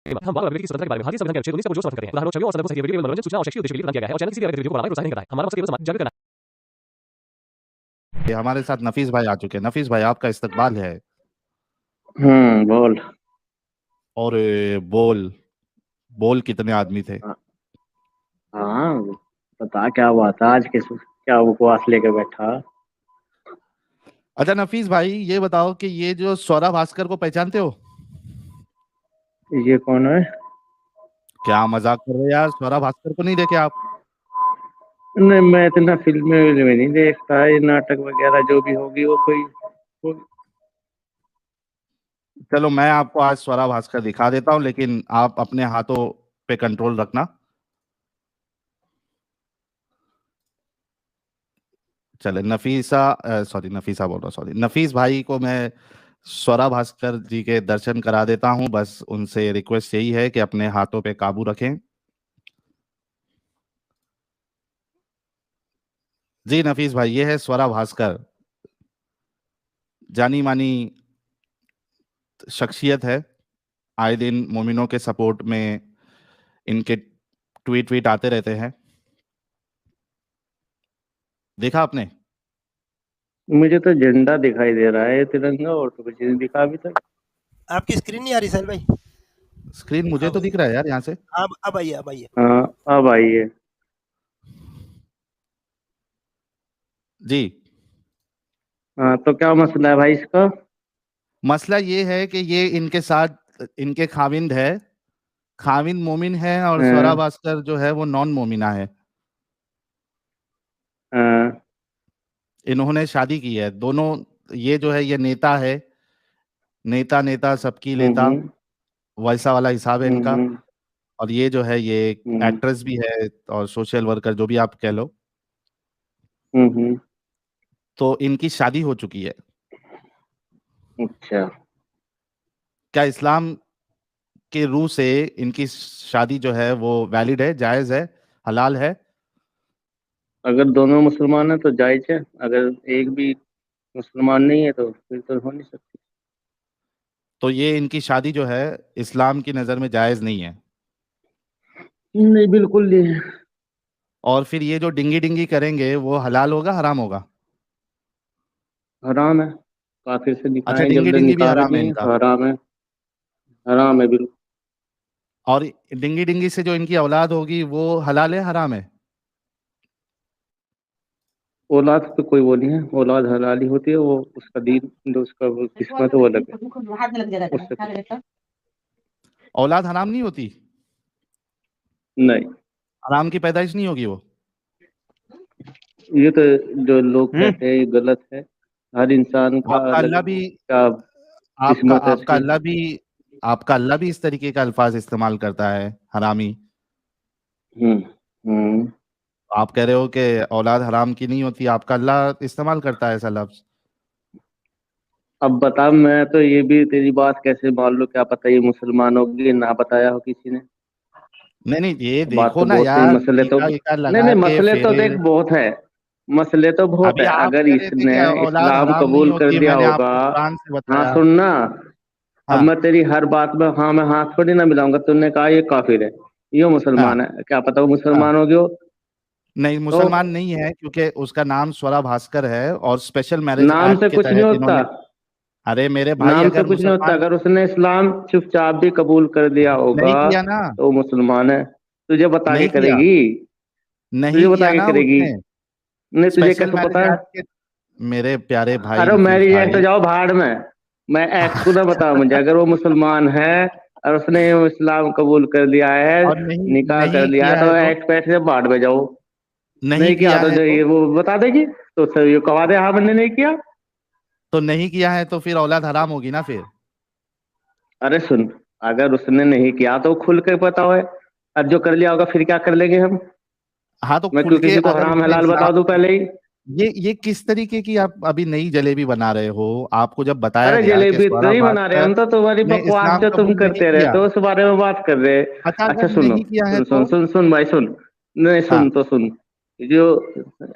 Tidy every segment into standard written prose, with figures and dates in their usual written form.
हम बात की स्वतंत्रता के बारे में भारतीय संविधान के अनुच्छेद 19 को जो समर्थन करते हैं। उदाहरण छवियों और संदर्भों सहित वीडियो मनोरंजन सूचना और शैक्षिक उद्देश्य के लिए प्रदान किया गया है और चैनल किसी भी गतिविधि को बढ़ाने प्रोत्साहित नहीं करता है। हमारा मकसद केवल समाज जागरूक करना है। हमारे साथ नफीस भाई आ चुके हैं। नफीस भाई, आपका इस्तकबाल है। बोल। और बोल बोल कितने आदमी थे? हाँ, बता क्या हुआ था आज? क्या उपवास लेके बैठा? अच्छा नफीस भाई, ये बताओ कि ये जो स्वरा भास्कर को पहचानते हो? ये कौन है? क्या मजाक कर रहे हो यार, स्वरा भास्कर को नहीं देखे आप? नहीं, मैं इतना फिल्में विल्में नहीं देखता। ये नाटक वगैरह जो भी होगी वो कोई चलो मैं आपको आज स्वरा भास्कर दिखा देता हूँ, लेकिन आप अपने हाथों पे कंट्रोल रखना। चले नफीसा बोल रहा, सॉरी, नफीस भाई को मैं स्वरा भास्कर जी के दर्शन करा देता हूं। बस उनसे रिक्वेस्ट यही है कि अपने हाथों पे काबू रखें। जी नफीस भाई, ये है स्वरा भास्कर, जानी मानी शख्सियत है। आए दिन मोमिनों के सपोर्ट में इनके ट्वीट ट्वीट आते रहते हैं। देखा आपने? मुझे तो झंडा दिखाई दे रहा है, तिरंगा, और तो कुछ नहीं दिखा अभी तक। आपकी स्क्रीन नहीं आ रही साहिल भाई? स्क्रीन मुझे तो दिख रहा है यार यहाँ से। अब आइए, अब आइए। हाँ, अब आइए। जी, हाँ, तो क्या मसला है भाई इसका? मसला ये है कि ये इनके साथ इनके खाविंद है, खाविंद मोमिन है, और स्वरा हाँ, भास्कर जो है वो नॉन मोमिना है। हाँ, इन्होंने शादी की है दोनों। ये जो है ये नेता है, नेता नेता सबकी लेता, हम्म, वैसा वाला हिसाब है इनका। हम्म, और ये जो है ये हम्म, एक्ट्रेस भी है और सोशल वर्कर, जो भी आप कह लो। हम्म, तो इनकी शादी हो चुकी है। अच्छा। क्या इस्लाम के रूह से इनकी शादी जो है वो वैलिड है, जायज है, हलाल है? अगर दोनों मुसलमान है तो जायज है। अगर एक भी मुसलमान नहीं है तो फिर तो हो नहीं सकती। तो ये इनकी शादी जो है इस्लाम की नज़र में जायज नहीं है। नहीं, बिल्कुल नहीं है। और फिर ये जो डिंगी डिंगी करेंगे वो हलाल होगा, हराम होगा? हराम है। काफिर से अच्छा, निकाहें डिंगी जल्द डिंगी भी निकाह हराम है नहीं है इनका। तो हराम है। हराम है बिल्कुल। और डिंगी डिंगी से जो इनकी औलाद होगी वो हलाल है, हराम है? औलाद पे कोई वो नहीं है। औलाद हलाली होती है, वो उसका दीन जो उसका वो किस्मत है वो अलग है उससे। औलाद हराम नहीं होती? नहीं, हराम की पैदाइश नहीं होगी वो? ये तो जो लोग कहते हैं ये गलत है। हर इंसान का आपका अलग अल्लाह भी क्या आपका किस्मत है आपका उसकी। अल्लाह भी आपका अल्लाह भी इस तरीके का अल्फाज इस्तेमाल करता है, हरामी। हम्म, हम्म। आप कह रहे हो कि औलाद हराम की नहीं होती, आपका अल्लाह इस्तेमाल करता है ऐसा लफ्ज। अब बता, मैं तो ये भी तेरी बात कैसे मान लो? क्या पता ये मुसलमान होगी, ना बताया हो किसी ने। नहीं नहीं, ये बात देखो तो ना बहुत है, यार, मसले तो टीका वीका नहीं लगा नहीं, के मसले तो फेरे। देख बहुत है। मसले तो बहुत अभी है। आप अगर कह रहे थे इसने कि औलाद इस्लाम हराम नहीं कबूल कर होती, लिया मैंने होगा। आपको कुरान से हाँ, बताया। सुनना। अब हाँ मैं तेरी हर बात में हाँ मैं हाथ थोड़ी ना मिलाऊंगा। तूने कहा ये काफिर है, ये मुसलमान हाँ है, क्या पता वो हाँ। मुसलमान हो गया हो। नहीं, तो मुसलमान नहीं है, क्योंकि उसका नाम स्वरा भास्कर है और स्पेशल मैरिज नाम एक्ट से के कुछ नहीं तहत होता। इन्होंने। अरे मेरे भाई, नाम से अगर कुछ नहीं होता। मुसलमान अगर उसने इस्लाम चुपचाप भी कबूल कर लिया होगा नहीं किया ना, तो वो मुसलमान है। तुझे बता के नहीं किया, करेगी। तुझे नहीं बता किया के ना करेगी। उसने नहीं, तुझे स्पेशल कैसे मैरिज पता है? एक्ट के। मेरे प्यारे भाई अरे नफीस मेरी एक्ट भाई। जाओ भाड़ में। मैं एक्ट को ना बता मुझे। अगर वो मुसलमान है और उसने इस्लाम कबूल कर लिया है, और नहीं निकाह कर नहीं लिया है, किया है तो तो एक्ट पैठ से भाड़ में जाओ। नहीं नहीं किया किया तो है जो तो ये वो बता देगी। तो सर ये कवा दे, हाँ मैंने नहीं किया। तो नहीं किया है तो फिर औलाद हराम होगी ना फिर। अरे सुन, अगर उसने नहीं किया तो खुल के बताओ है। और जो कर लिया होगा फिर क्या कर लेंगे हम? हाँ तो मैं खुल क्यों के किसी को अगर हराम उसने हलाल इस्लाम। बता दूं पहले ही? ये किस तरीके की आप अभी नई जलेबी बना रहे हो? आपको जब बताया अरे गया कि जलेबी तो स्वरा नहीं बना रहे भास्कर हम, तो तुम्हारी ने बकवास इस्लाम जो तुम कबूल नहीं करते रहते किया। हो उस बारे में बात कर रहे हैं। अच्छा, अच्छा अगर सुनो, नहीं किया है सुन तो। सुन सुन सुन भाई सुन। नहीं, हाँ, सुन तो सुन। ये जो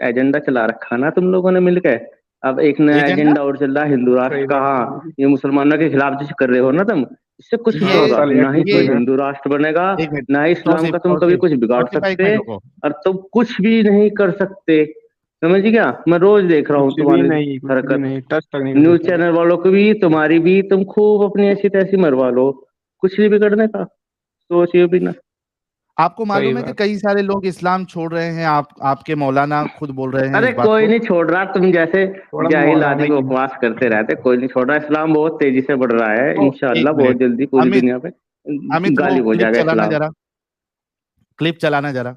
एजेंडा चला रखा ना तुम लोगों ने मिलकर, अब एक नया एजेंडा। एजेंडा और चल रहा है हिंदू राष्ट्र का। हाँ, ये मुसलमानों के खिलाफ जो कर रहे हो ना तुम, इससे कुछ नहीं ये होगा, ना ही कोई ये हिंदू राष्ट्र बनेगा, एक मिनट ना ही इस्लाम तौसीफ का तुम कभी तौसीफ कुछ बिगाड़ तौसीफ भाई एक सकते, मिनट रुको। और तुम कुछ भी नहीं कर सकते। समझ गया? मैं रोज देख रहा हूँ कुछ भी तुम्हारी नहीं, कुछ भी हरकत, नहीं, टच तक नहीं कर न्यूज सकते। चैनल वालों की भी, तुम्हारी भी, तुम खूब अपनी ऐसी तैसी मरवा लो, कुछ नहीं बिगड़ने का, सोचिए भी ना। आपको सही मालूम है कि बात। कई सारे लोग इस्लाम छोड़ रहे हैं, आपके मौलाना खुद बोल रहे हैं अरे इस बात कोई को। नहीं छोड़ रहा, तुम जैसे थोड़ा जाहिल मौलाना आदमी ही है। बकवास करते रहते, कोई नहीं छोड़ रहा। इस्लाम बहुत तेजी से बढ़ रहा है, तो एक इंशाअल्लाह बहुत मिनट जल्दी पूरी अमित दुनिया पे अमित वो गालिब हो क्लिप जाएगा चलाना इस्लाम। जरा, क्लिप चलाना जरा।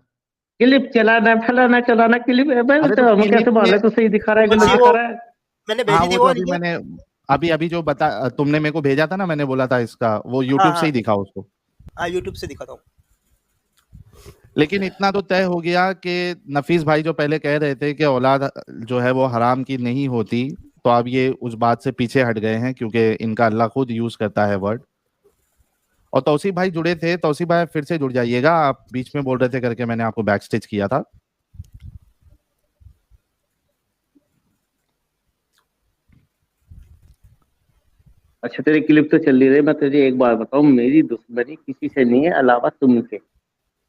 क्लिप चलाना फलाना चलाना क्लिप, भाई अरे तो तो हम कैसे क्लिप मान में रहे, तो सही दिखा रहा है कौन गलत सी दिखा वो रहा है? मैंने हाँ भेजी थी वो तो वो अभी नहीं है? मैंने अभी अभी जो बता तुमने मेरे को भेजा था ना, मैंने बोला था इसका वो हाँ यूट्यूब से हाँ ही दिखा उसको। हाँ, यूट्यूब से दिखाता हूँ। लेकिन इतना तो तय हो गया कि नफीस भाई जो पहले कह रहे थे कि औलाद जो है वो हराम की नहीं होती, तो अब ये उस बात से पीछे हट गए हैं, क्योंकि इनका अल्लाह खुद यूज करता है वर्ड। और तौसीफ भाई जुड़े थे, तौसीफ भाई फिर से जुड़ जाइएगा, आप बीच में बोल रहे थे करके मैंने आपको बैक स्टेज किया था। अच्छा तेरी क्लिप तो चल रही रही, मैं तुझे एक बात बताऊं, मेरी दुश्मनी किसी से नहीं है अलावा तुमसे।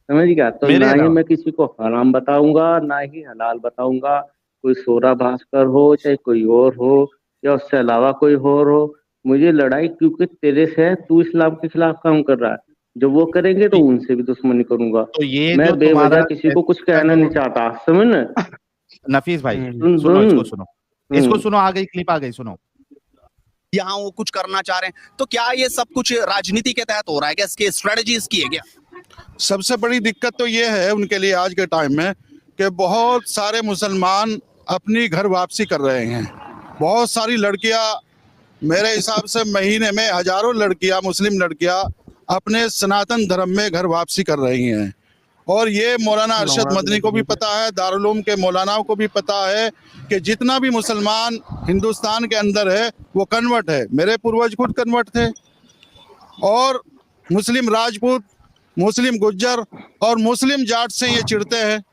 समझ गया? तो मेरे ना ही अलावा मैं किसी को हराम बताऊंगा, ना ही हलाल बताऊंगा। कोई सोरा भास्कर हो, चाहे कोई और हो, या उससे अलावा कोई और हो, मुझे लड़ाई क्योंकि तेरे से है, तू इस्लाम के खिलाफ काम कर रहा है। जो वो करेंगे तो उनसे भी दुश्मनी करूंगा। तो ये मैं जो बेवजह तुम्हारा किसी को कुछ का कहना जो नहीं चाहता, समझ ना? नफीस भाई सुन सुनो, सुन। इसको सुनो, इसको हम्म। सुनो, आ गई क्लिप, आ गई, सुनो। यहाँ वो कुछ करना चाह रहे हैं, तो क्या ये सब कुछ राजनीति के तहत हो रहा है? क्या इसकी स्ट्रेटजी इसकी है क्या? सबसे बड़ी दिक्कत तो ये है उनके लिए आज के टाइम में कि बहुत सारे मुसलमान अपनी घर वापसी कर रहे हैं। बहुत सारी लड़कियां, मेरे हिसाब से महीने में हजारों लड़कियां, मुस्लिम लड़कियां अपने सनातन धर्म में घर वापसी कर रही हैं। और ये मौलाना अरशद मदनी को भी पता है, दारुल उलूम के मौलानाओं को भी पता है कि जितना भी मुसलमान हिंदुस्तान के अंदर है वो कन्वर्ट है। मेरे पूर्वज खुद कन्वर्ट थे। और मुस्लिम राजपूत, मुस्लिम गुज्जर और मुस्लिम जाट से ये चिढ़ते हैं।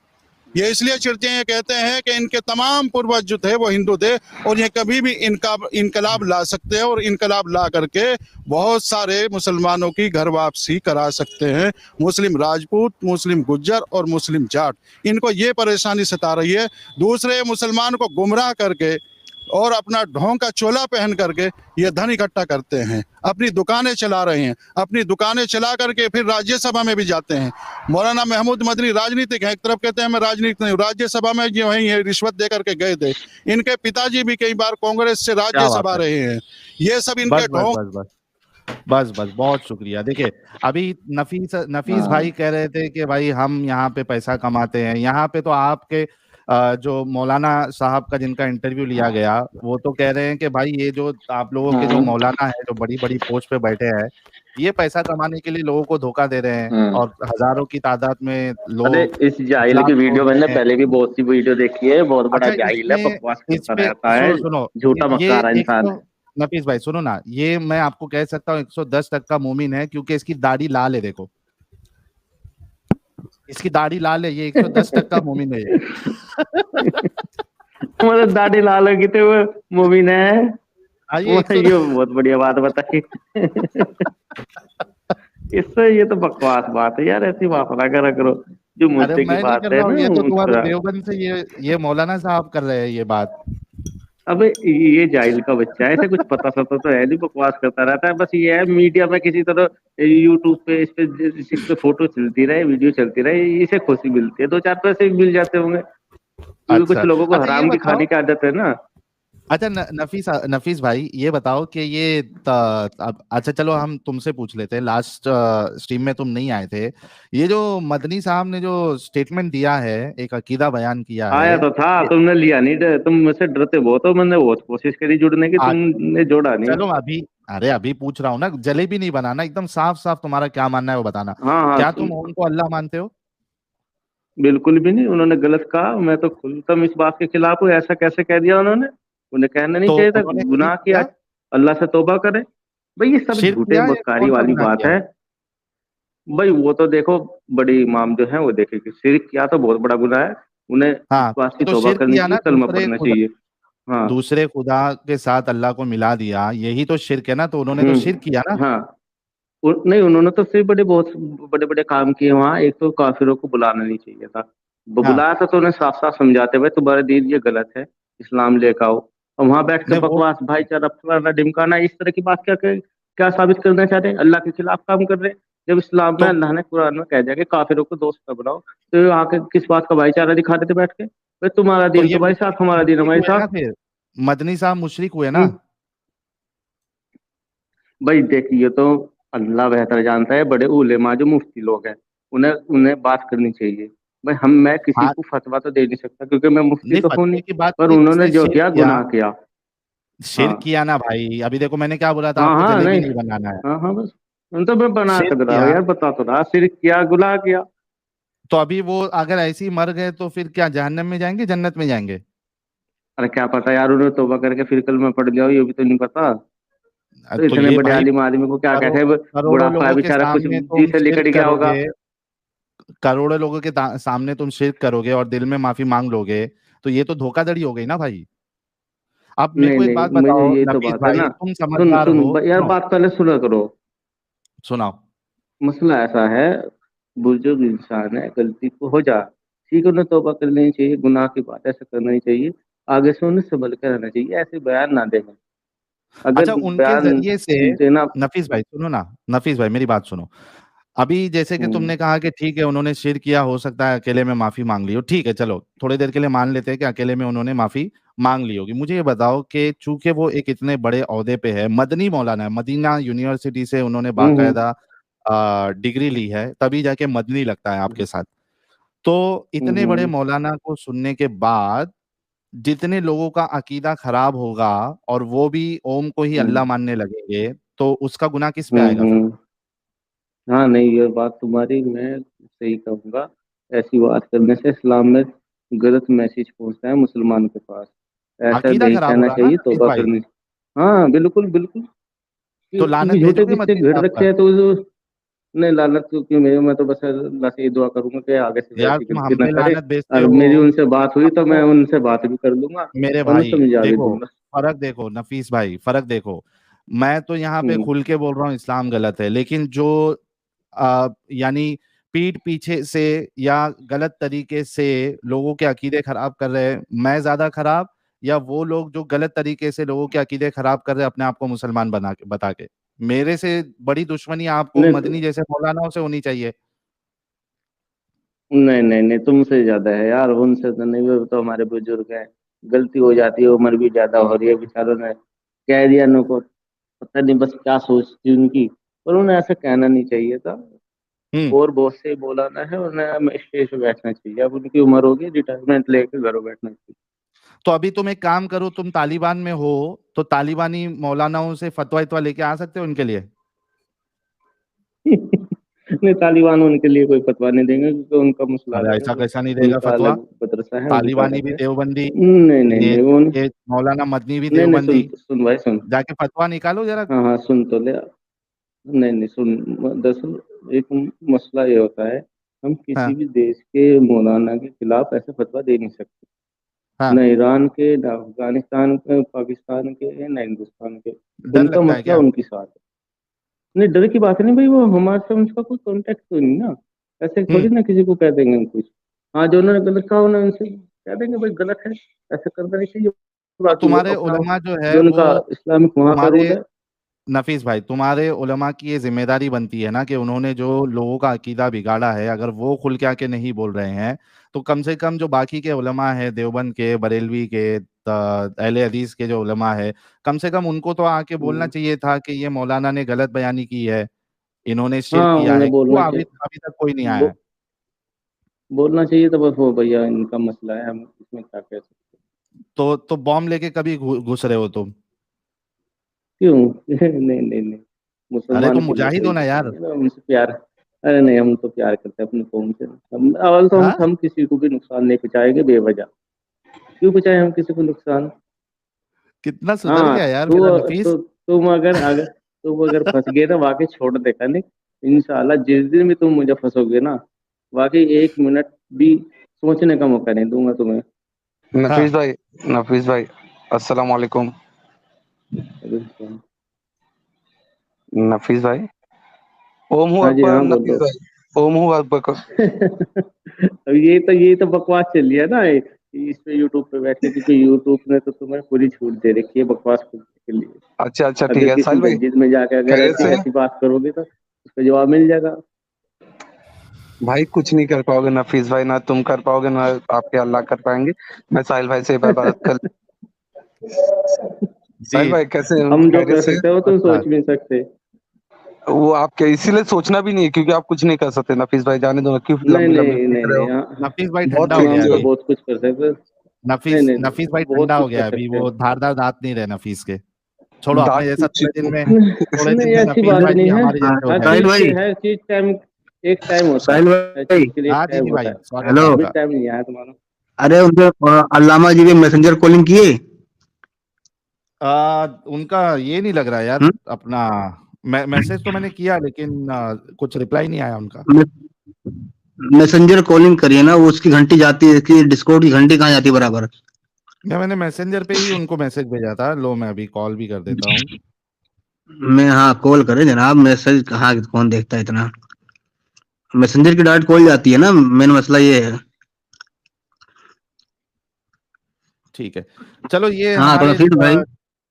ये इसलिए चिढ़ते हैं, कहते हैं कि इनके तमाम पूर्वज जो थे वो हिंदू थे और ये कभी भी इनकलाब ला सकते हैं और इनकलाब ला करके बहुत सारे मुसलमानों की घर वापसी करा सकते हैं। मुस्लिम राजपूत, मुस्लिम गुज्जर और मुस्लिम जाट, इनको ये परेशानी सता रही है। दूसरे मुसलमान को गुमराह करके और अपना ढोंग का चोला पहन करके ये धन इकट्ठा करते हैं, अपनी दुकानें चला रहे हैं, अपनी दुकानें चला करके फिर राज्यसभा में भी जाते हैं। मौलाना महमूद मदनी राजनीतिक है, एक तरफ कहते हैं मैं राजनीतिक नहीं हूँ, राज्यसभा में जो है रिश्वत दे करके गए थे। इनके पिताजी भी कई बार कांग्रेस से राज्यसभा रहे हैं। ये सब इनके बस बस ढोंग। बस बस बस बस बहुत शुक्रिया। देखिए अभी नफीस भाई कह रहे थे कि भाई हम यहाँ पे पैसा कमाते हैं। यहाँ पे तो आपके जो मौलाना साहब का जिनका इंटरव्यू लिया गया, वो तो कह रहे हैं कि भाई ये जो आप लोगों के जो मौलाना है, जो बड़ी बड़ी पोस्ट पे बैठे हैं, ये पैसा कमाने के लिए लोगों को धोखा दे रहे हैं और हजारों की तादाद में लोग। अरे इस जाहिल की वीडियो मैंने पहले भी बहुत सी वीडियो देखी है, बहुत बड़ा जाहिल है, बकवास करता रहता है, सुनो झूठा मक्कार इंसान है। नफीस भाई सुनो ना, ये मैं आपको कह सकता हूँ 110% मोमिन है, क्योंकि इसकी दाढ़ी लाल है। देखो इसकी दाढ़ी लाल है, ये 110% मोमिन है। मतलब दाढ़ी लाल होगी तो वो मोमिन है। ये बहुत बढ़िया बात बताई। इससे ये तो बकवास बात है यार, ऐसी बात ना करा करो जो मुद्दे की बात है ना। ये तो तुम्हारे देवबंद से ये मौलाना साहब कर रहे हैं ये बात। अबे ये जाहिल का बच्चा है, ऐसे कुछ पता सता तो है नहीं, बकवास करता रहता है। बस ये है मीडिया में किसी तरह यूट्यूब पे इस पे फोटो चलती रहे, वीडियो चलती रहे, इसे खुशी मिलती है, 2-4 पैसे भी मिल जाते होंगे। क्योंकि कुछ लोगों को हराम की खाने की आदत है ना। अच्छा नफीस भाई ये बताओ कि ये अच्छा चलो हम तुमसे पूछ लेते हैं, लास्ट स्ट्रीम में तुम नहीं आए थे। ये जो मदनी साहब ने जो स्टेटमेंट दिया है, एक अकीदा बयान किया आया है, तो था, तुमने लिया नहीं, तुम मुझसे डरते बहुत हो। मैंने बहुत कोशिश करी जुड़ने की, तुमने जोड़ा नहीं। चलो अभी पूछ रहा हूँ ना, जलेबी नहीं बनाना, एकदम साफ साफ तुम्हारा क्या मानना है वो बताना। हाँ, क्या तुम उनको अल्लाह मानते हो? बिल्कुल भी नहीं, उन्होंने गलत कहा। मैं तो खुलतम इस बात के खिलाफ हूँ। ऐसा कैसे कह दिया उन्होंने? उन्हें कहना नहीं चाहिए था, गुनाह किया, अल्लाह से तौबा करे। भाई ये सब झूठे बक्कारी वाली बात है। भाई वो तो देखो, बड़ी इमाम जो है वो देखेगी, शिर्क किया तो बहुत बड़ा गुनाह है, उन्हें इस बात की तौबा करनी चाहिए, कलमा पढ़ना चाहिए। हाँ, दूसरे खुदा के साथ अल्लाह को मिला दिया, यही तो शिर्क है ना, तो उन्होंने तो शिर्क किया ना। हाँ नहीं, उन्होंने तो सिर्फ बहुत बड़े बड़े काम किए वहाँ। एक तो काफिरों को बुलाना नहीं चाहिए था, हाँ बुलाया था तो उन्हें साफ साफ समझाते हुए तुम्हारे दीन ये गलत है, इस्लाम लेकर आओ। और वहां बैठ के नहीं वो बकवास, भाईचारा, फलाना ढिमकाना, इस तरह की बात क्या साबित करना चाहते हैं? अल्लाह के खिलाफ काम कर रहे हैं। जब इस्लाम में तो अल्लाह ने कुरान में कह दिया कि काफिरों को दोस्त न बनाओ, तो ये आके किस बात का भाईचारा दिखा देते बैठ के? भाई तुम्हारा तो दीन ये तुम्हारे साथ, हमारा दीन मुशरिक हमारे हुए ना साथ। फिर, मदनी साहब मुशरिक हुए ना। हम्म। भाई देखिए, तो अल्लाह बेहतर जानता है, बड़े उलेमा जो मुफ्ती लोग हैं, उन्हें उन्हें बात करनी चाहिए। भाई मैं किसी हाँ को फतवा तो दे नहीं सकता, क्योंकि मैं मुफ्ती नहीं, तो हूं फतवे नहीं। की बात पर नहीं, उन्होंने जिसने जो शिर्क किया, किया, गुनाह किया। हाँ, शिर्क किया ना भाई। अभी देखो मैंने क्या बोला था, हाँ, आपको हाँ, जलेबी नहीं, नहीं बनाना है। हाँ, हाँ, बस तो मैं बना शिर्क तो रहा हूँ किया, यार, बता तो रहा, सिर्फ किया, गुनाह किया। तो अभी वो अगर ऐसे ही मर गए तो फिर क्या जहन्नम में जाएंगे, जन्नत में जाएंगे? अरे क्या पता यार, उन्होंने तौबा करके फिर कलमा पढ़ लिया हो, ये भी तो नहीं पता। तो तो इतने ये बड़े भाई आलिम आदमी को क्या कहते हैं? करोड़ों बुढ़ापा है लोगों के बेचारा, कुछ सामने जी तुम से शिर्क लिकड़ गया होगा। करोगे, करोड़ों लोगों के सामने तुम शिर्क करोगे और दिल में माफी मांग लोगे, तो ये तो धोखाधड़ी हो गई ना भाई। अब मेरे नहीं, को एक नहीं, बात मुझे बताओ यही तो नफीस बात है भाई, ना। तुम सुन, समझदार सुन, हो, यार, सुनो, बात पहले सुना करो। सुनाओ। मसला ऐसा है, बुजुर्ग इंसान है, गलती को हो जा, ठीक है, उन्हें तौबा कर लेनी चाहिए, गुनाह की बात ऐसा करना नहीं चाहिए। आगे से उन्हें संभल कर रहना चाहिए, ऐसे बयान ना देना। अगर अच्छा, उनके बयान जरिए से, देना। नफीस भाई सुनो ना, नफीस भाई मेरी बात सुनो। अभी जैसे कि हम्म, तुमने कहा कि ठीक है उन्होंने शिर किया, हो सकता है अकेले में माफी मांग ली हो, ठीक है चलो थोड़ी देर के लिए मान लेते हैं कि अकेले में उन्होंने माफी मांग ली होगी। मुझे ये बताओ कि चूंकि वो एक इतने बड़े ओहदे पे है, मदनी मौलाना है, मदीना यूनिवर्सिटी से उन्होंने हम्म, बाकायदा डिग्री ली है, तभी जाके मदनी लगता है आपके साथ। तो इतने बड़े हम्म, मौलाना को सुनने के बाद जितने लोगों का अकीदा खराब होगा और वो भी ओम को ही हम्म, अल्लाह मानने लगेंगे, तो उसका गुनाह किस पे हम्म, आएगा फिर? हाँ, नहीं, ये बात तुम्हारी मैं सही कहूंगा। ऐसी बात करने से इस्लाम में गलत मैसेज पहुंचता है मुसलमान के पास। ऐसा अकीदा नहीं खराब हो कहना रहा है ना चाहिए, नफीस तौबा भाई। करनी। हाँ, बिल्कुल, बिल्कुल। तो क्योंकि लानत झूठे भेजोगे किस्से मदनी घेर साहब रखे पर? हैं, तो नहीं, लानत क्योंकि मैं तो बस अल्लाह से ये दुआ करूंगा कि आगे से यार वैसी तुम गलती हम ना पे करे। लानत भेजते और हो, मेरी उनसे बात हुई तो मैं आपको, उनसे बात भी कर लूंगा मेरे और उन्हें भाई समझा भी देखो, दूंगा। फर्क देखो नफीस भाई, फर्क देखो। मैं तो यहाँ पे हम्म, खुल के बोल रहा हूँ इस्लाम गलत है, लेकिन जो यानी पीठ पीछे से या गलत तरीके से लोगों के अकीदे खराब कर रहे हैं, मैं ज्यादा खराब या वो लोग जो गलत तरीके से लोगों के अकीदे खराब कर रहे हैं अपने आप को मुसलमान बना के बता के? मेरे से बड़ी दुश्मनी आपको नहीं, मदनी जैसे मौलानाओं से होनी चाहिए। नहीं, नहीं, नहीं, तुमसे ज्यादा है यार, उनसे तो नहीं, वो तो हमारे बुजुर्ग हैं। गलती हो जाती है, उम्र भी ज्यादा हो रही है, बेचारों ने कह दिया उनको, पता नहीं बस क्या सोचती उनकी। पर उन्हें ऐसा कहना नहीं चाहिए था। हम्म। और बहुत से बोलाना है, उन्हें स्टेज पे बैठना चाहिए। अब उनकी उम्र होगी, रिटायरमेंट लेके घरों बैठना चाहिए। तो अभी तुम एक काम करो, तुम तालिबान में हो, तो तालिबानी मौलानाओं से फतवा इतवा लेके आ सकते हो उनके लिए। नहीं, तालिबान उनके लिए कोई फतवा नहीं देंगे, क्योंकि उनका मसला अरे अलग है, ऐसा वो कैसा नहीं देगा उनका फतवा? अलग मदरसा है, उनका तालिबानी अलग भी है। देवबंदी, नहीं, नहीं, ये नहीं, वो ये मौलाना मदनी भी नहीं, नहीं, सुन, देवबंदी, सुन भाई, सुन। जाके फतवा निकालो जरा। हाँ, हाँ, सुन तो ले। नहीं, नहीं, सुन। दरअसल एक मसला ये होता है, हम किसी हाँ भी देश के मौलाना के खिलाफ ऐसे फतवा दे नहीं सकते। हाँ। न ईरान के, न अफगानिस्तान के, पाकिस्तान के, न हिंदुस्तान के। डर उनका लगता है मसला क्या? उनके साथ है। नहीं, डर की बात नहीं भाई, वो हमारे से उनका कोई कॉन्टेक्ट तो नहीं ना। ऐसे थोड़ी हम्म। ना किसी को कह देंगे हम कुछ। हाँ, जो उन्होंने गलत कहा, उन्होंने उनसे कह देंगे भाई गलत है, ऐसा करना नहीं चाहिए। तो बाकी वो तुम्हारे अपना, उलमा जो है जो वो, उनका इस्लामिक वहाँ का तुम्हारे रूल है। नफीस भाई, तुम्हारे उलमा की ये जिम्मेदारी बनती है ना कि उन्होंने जो लोगों का अकीदा बिगाड़ा है, अगर वो खुल के आके नहीं बोल रहे हैं, तो कम से कम जो बाकी के उलमा है, देवबंद के, बरेलवी के, अहले हदीस के जो उलमा है, कम से कम उनको तो आके बोलना हम्म, चाहिए था कि ये मौलाना ने गलत बयानी की है, इन्होंने शिर्क हाँ, किया है। उन्हें वो बोलना अभी चाहिए। अभी तक कोई नहीं आया है। बो, बोलना चाहिए तो बस, वो भैया इनका मसला है, हम इसमें क्या कह सकते हैं। तो बॉम्ब लेके कभी घुस रहे हो तुम? क्यों? नहीं, नहीं, नहीं, अरे मुसलमान तुम के लिए मुजाहिद कोई हो ना दुश्मनी यार। है ना, उनसे प्यार। अरे नहीं, हम तो प्यार करते हैं अपनी कौम से। हम अवल तो हम हाँ, हम किसी को भी नुकसान नहीं पहुंचाएंगे बेवजह। क्यों पहुंचाए हम किसी को नुकसान? कितना सुधर हाँ, गया यार मेरा तो नफीस। तुम अगर फंस गए ना, वाकई छोड़ देगा नहीं। इंशाल्लाह जिस दिन भी तुम मुझे फंसोगे ना, वाकई 1 मिनट भी सोचने का मौका नहीं दूंगा तुम्हें। हाँ। नफीस भाई, नफीस भाई, अस्सलाम वालेकुम। अभी तो- नफीस भाई, ओम हूँ हाँ जी, अकबर हाँ नफीस बोलो। भाई, ओम हूँ अकबर। अब ये तो बकवास चल रही है ना इस पे यूट्यूब पे बैठे, क्योंकि यूट्यूब ने तो तुम्हें पूरी छूट दे रखी है बकवास करने के लिए। अच्छा अच्छा ठीक अगर है किसी साहिल भाई, मस्जिद में जाके अगर खैरियत ऐसी से हैं? वैसी बात करोगे तो उसका जवाब मिल जाएगा। भाई कुछ नहीं कर पाओगे नफीस भाई, ना तुम कर पाओगे ना आपके अल्लाह कर पाएंगे। मैं साहिल भाई से इबादत कर। जी। साहिल भाई कैसे हैं? हम जो खैरियत कर से हैं? सकते हो तुम अच्छा। सोच भी नहीं सकते। वो आपके इसीलिए सोचना भी नहीं है क्योंकि आप कुछ नहीं कर सकते नफीस भाई, जाने दो ना, क्यों नहीं लंबी लंबी नहीं फेंक नहीं रहे नहीं, हो। हाँ नफीस भाई बहुत ठंडा हो हाँ, गया फेंकते हम हो। तो अभी। बहुत कुछ कर सकते हैं। नहीं नफीस नहीं नफीस नहीं, भाई बहुत ठंडा हो कुछ कर गया अभी, सकते वो हैं। धारदार दांत नहीं रहे नफीस के। छोड़ो, अपने दांत जैसा कुछ थोड़े दिन नहीं, में ऐसी नफीस बात भाई भी नहीं है। हमारे जैसे हो हर जाएंगे। चीज के हर चीज टाइम, एक टाइम होता है। साहिल हर भाई। चीज के लिए एक हाँ टाइम दीदी होता भाई, है। स्वागत है हेलो। अभी आपका। टाइम नहीं आया तुम्हारा। अरे उनके अल्लामा जी के मैसेंजर कॉलिंग किए? उनका ये नहीं लग रहा यार। हम्म? अपना मैसेज तो मैंने किया, लेकिन कुछ रिप्लाई नहीं आया उनका। मैसेंजर कॉलिंग करिए ना, वो उसकी घंटी जाती है, इसकी डिस्कॉर्ड की घंटी कहाँ जाती है बराबर? मैंने मैसेंजर पे ही उनको मैसेज भेजा था। लो, मैं अभी कॉल भी कर देता हूँ। मैं हाँ कॉल करे जनाब, मैसेज कहाँ कौन देखता है इतना? मैसेंजर की डायरेक्ट कॉल जाती है ना, मेन मसला ये है। ठीक है, चलो। ये हाँ तो हमारे नफीस भाई।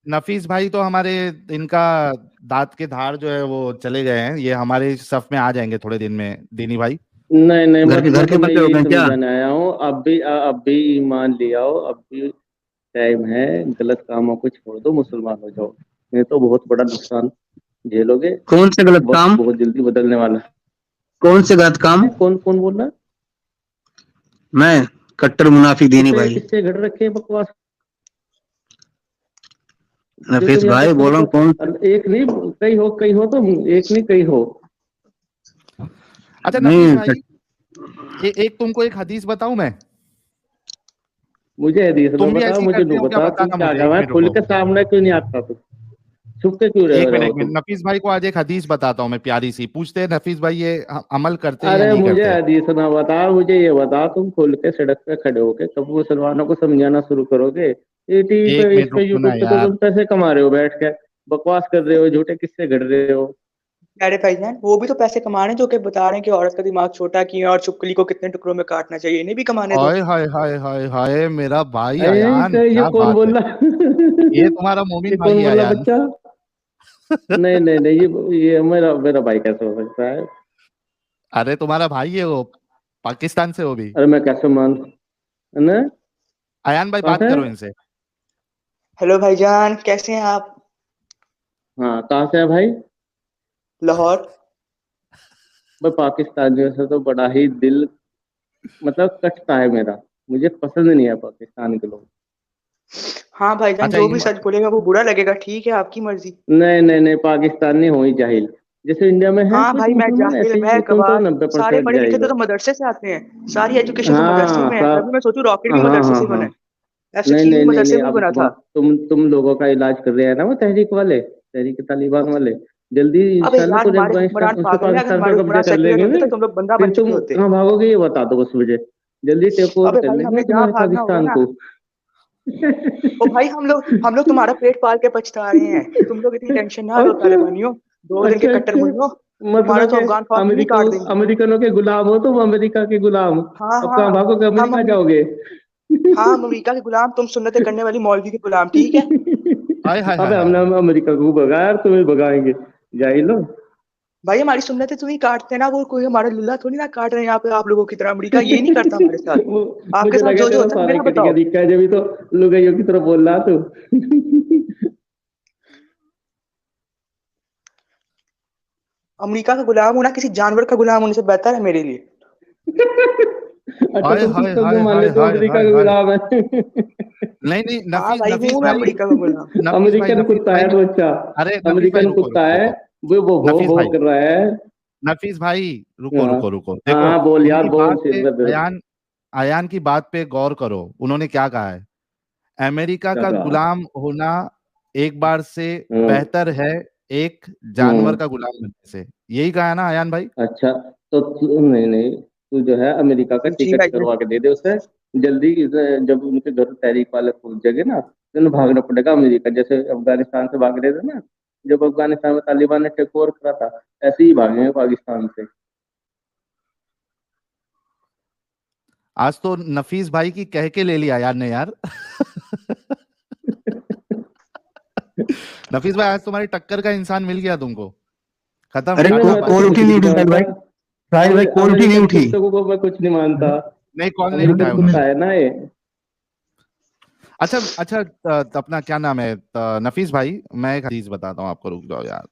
नफीस भाई तो हमारे, इनका दांत के धार जो है वो चले गए हैं। ये हमारे सफ में आ जाएंगे थोड़े दिन में, दीनी भाई। नहीं नहीं, घर के मतलब मैं बच्चे हो यही गए क्या? समझाने आया हूँ। अब भी ईमान ले आओ, अब भी टाइम है। गलत कामों को छोड़ दो, मुसलमान हो जाओ। नहीं तो बहुत बड़ा नुकसान झेलोगे। कौन से गलत वक्त काम? बहुत जल्दी बदलने वाला कौन से गलत काम? है। कौन कौन बोल रहा है? मैं कट्टर मुनाफिक दीनी किससे भाई। किससे घड़ रखे हैं बकवास जो नफीस तुम यहाँ पे भाई बोल खुद रहा को। हूँ कौन? एक नहीं, कई हो तुम, एक नहीं कई हो। अच्छा नफीस नहीं भाई, एक तुमको एक हदीस बताऊं मैं? मुझे हदीस में तुम भी बताओ, ऐसी मुझे करते नहीं हो क्या, बताओ तुम बताना क्या मुझे। कर एक रहे मिनट खुल रुको। के सामने क्यों नहीं आता तुम? छुप के क्यों रह रहे एक हो मिनट, तुम? नफीस भाई को आज एक हदीस बताता हूँ मैं, प्यारी सी। पूछते हैं नफीस भाई ये अमल करते हैं या अरे नहीं मुझे करते। हदीस ना बताओ, मुझे ये बताओ, तुम खुल के सड़क पे खड़े होके कब मुसलमानों को समझाना शुरू करोगे? ये टीवी एक पे, इस मिनट पे, रुको ना यूट्यूब पे तो यार। तुम पैसे कमा रहे हो बैठ के। बकवास कर रहे हो, झूठे किस्से गढ़ रहे हो। अरे भाईजान वो भी तो पैसे कमा रहे हैं, जो कि बता रहे हैं कि औरत का दिमाग छोटा क्यों है और चुपकली को कितने टुकड़ों में काटना चाहिए, इन्हें भी कमाने दो। हाय हाय हाय हाय हाय, मेरा भाई अरे अयान, तो ये क्या कौन बात है। बोल रहा? ये तुम्हारा मोमिन ये भाई कौन है बोल रहा अयान। बच्चा? नहीं नहीं नहीं, ये मेरा मेरा भाई कैसे हो सकता है? अरे तुम्हारा भाई है वो, पाकिस्तान से वो भी। अरे मैं कैसे मान, है ना? अयान भाई कहाँ बात से? करो इनसे। हेलो भाईजान, कैसे हैं आप? हाँ, कहाँ से है भाई? लाहौर। भाई पाकिस्तानियों से तो बड़ा ही दिल, मतलब कटता है मेरा। मुझे पसंद नहीं है पाकिस्तान के लोग। हाँ भाईजान, अच्छा जो भी सच बोलेगा वो बुरा लगेगा, ठीक है आपकी मर्जी। नहीं नहीं नहीं, पाकिस्तानी हो ही जाहिल। जैसे इंडिया में है हाँ कुछ भाई, मैं मुसलमान, जाहिल, ऐसे मैं ही तुम तो गवार। सारे 90% पढ़े लिखे जाहिल तो हो। मदरसे से आते हैं, सारी एजुकेशन तो मदरसे हाँ में है, सब। तभी मैं सोचूं रॉकेट भी हाँ मदरसे हाँ से ही हाँ। बना है। F16 नहीं भी नहीं नहीं मदरसे नहीं, में ही अब बना था। तुम लोगों का इलाज कर रहे हैं ना वो तहरीक वाले, तहरीक तालिबान वाले। जल्दी अबे इंशाल्लाह यार, कुछ हमारे अफगानिस्तान, हुक्मरान उससे पागल है, अगर पाकिस्तान पे हमारे कब्जा हुक्मरान कर सेक्युलर लेंगे होते ना। तो हम लोग बंदा फिर बन तुम चुके होते। कहाँ भागोगे ये बता दो बस मुझे। जल्दी टेक ओवर अबे कर भाई, लेंगे हमें जहाँ तुम्हारे भागना होगा पाकिस्तान ना। को। ओ भाई, हम लोग तुम्हारा पेट पाल के पछता रहे हैं, तुम लोग इतनी टेंशन ना लो अच्छा तालिबानियों। 2 दिन के अच्छा कट्टर अच्छा, मुल्लों, तुम्हारा मतलब तो कि अफगान फौज भी नहीं अमेरिका, काट देंगी। अमेरिकनों के गुलाम हो तुम, अमेरिका के गुलाम। हाँ अब कहाँ हाँ। भागोगे, हम अमेरिका अमरीका जाओगे? हाँ, हम अमरीका के गुलाम, तुम सुन्नतें करने वाली मौलवी के गुलाम, ठीक है। हाय हाय हाय अबे हाय हमने हाय। अमेरिका को भगाया यार, तुम्हें भगाएंगे जाहिलो। भाई हमारी सुन्नतें तुम ही काटते हैं ना, वो कोई हमारा लुल्ला थोड़ी ना काट रहे हैं यहाँ पे आप लोगों की तरह। अमरीका ये नहीं करता हमारे साथ। वो आपके मुझे साथ लगा जो जो तेरा होता है हमें सारा ना कटिया बताओ। दिखा है, जब भी तो लुगाइयों की तरफ बोल रहा तू। अमरीका का गुलाम होना किसी जानवर का गुलाम होने से बेहतर है मेरे लिए। अच्छा हाय तुम हाय तुम हाय मान हाय लेते हो हाय अमेरिका हाय का हाय। गुलाम है? नहीं नहीं, हाँ नफीस भाई, नफीस हूँ मैं भाई। अमरीका का गुलाम। नफीस भाई, अमेरिकन नफीस कुत्ता भाई। है तो अच्छा। अरे नफीस भाई, अमेरिकन रुको कुत्ता रुको है, रुको। वो भौ नफीस भौ भाई, कर रहा है। नफीस भाई, रुको हाँ रुको रुको। हाँ देखो, हाँ, बोल यार उनकी बोल, बात सिर पे, में दर्द। अयान अयान की बात पे गौर करो। उन्होंने क्या कहा है? अमेरिका क्या का कहा? गुलाम होना एक बार से हाँ बेहतर है एक जानवर हाँ। का गुलाम बनने से। यही कहा है ना अयान भाई? अच्छा तो नहीं नहीं, तू जो है अमेरिका का जी टिकट भाई। करवा के दे दे उसे जल्दी। जब उनके घर तहरीक वाले पहुंच जाएंगे ना, तो उन्हें भागना पड़ेगा अमेरिका, जैसे अफगानिस्तान से भाग रहे थे ना। जब अफगानिस्तान में तालिबान ने टेक ओवर करा था, ऐसे ही भागेंगे पाकिस्तान से। आज तो नफीस भाई की कह के ले लिया यार ने यार। नफीस भाई आज तुम्हारी टक्कर का इंसान मिल गया तुमको, खत्म। अरे कॉल उठी नहीं उठी भाई, साहिल भाई कॉल उठी नहीं उठी। को मैं कुछ नहीं मानता, नहीं कॉल नहीं उठाया कुत्ता उन्होंने। है ना ये। अच्छा अपना क्या नाम है नफीस भाई, मैं एक हदीस बताता हूँ आपको, रुक जाओ यार।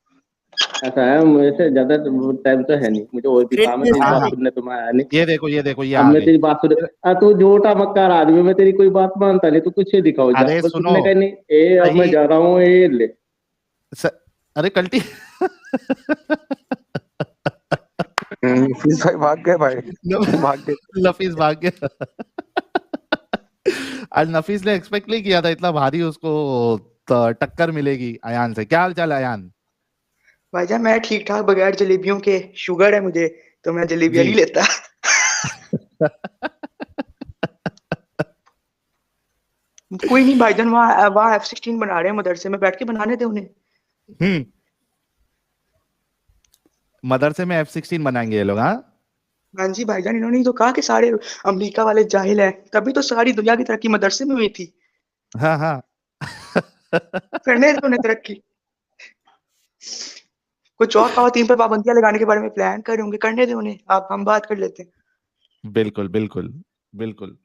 ऐसा है, मुझे से ज्यादा टाइम तो है नहीं, मुझे और भी काम है, तेरी बात सुनने तो मैं आया नहीं। ये देखो ये अब मैं तेरी बात सुन, तू झूठा मक्कार आदमी, मैं तेरी कोई बात मानता नहीं, तू कुछ ही दिखाओ जा। अरे बस सुनो, तुमने कहा नहीं ए अब मैं जा रहा हूँ, ये ले। अरे कल्टी। नफीस भाई भाग गए भाई, भाग गए। नफीस भाग गया। आज नफीस ने एक्सपेक्ट नहीं किया था इतना भारी उसको टक्कर मिलेगी अयान से। क्या हाल चाल है अयान? भाईजान मैं ठीक ठाक, बगैर जलेबियों के, शुगर है मुझे तो मैं जलेबियां नहीं लेता। कोई नहीं भाईजान, वहाँ F16 बना रहे हैं मदरसे में, बैठ के बनाने दे उन्हें। मदरसे में F16 बनाएंगे ये लोग। हाँ जी भाईजान, इन्होंने ही तो कहा कि सारे अमेरिका वाले जाहिल हैं, तभी तो सारी दुनिया की तरक्की मदरसे में हुई थी। हाँ करने दो उन्हें तरक्की। कुछ और खवातीन पर पाबंदियां लगाने के बारे में प्लान कर रहे होंगे, करने दे उन्हें, आप हम बात कर लेते हैं। बिल्कुल बिल्कुल बिल्कुल।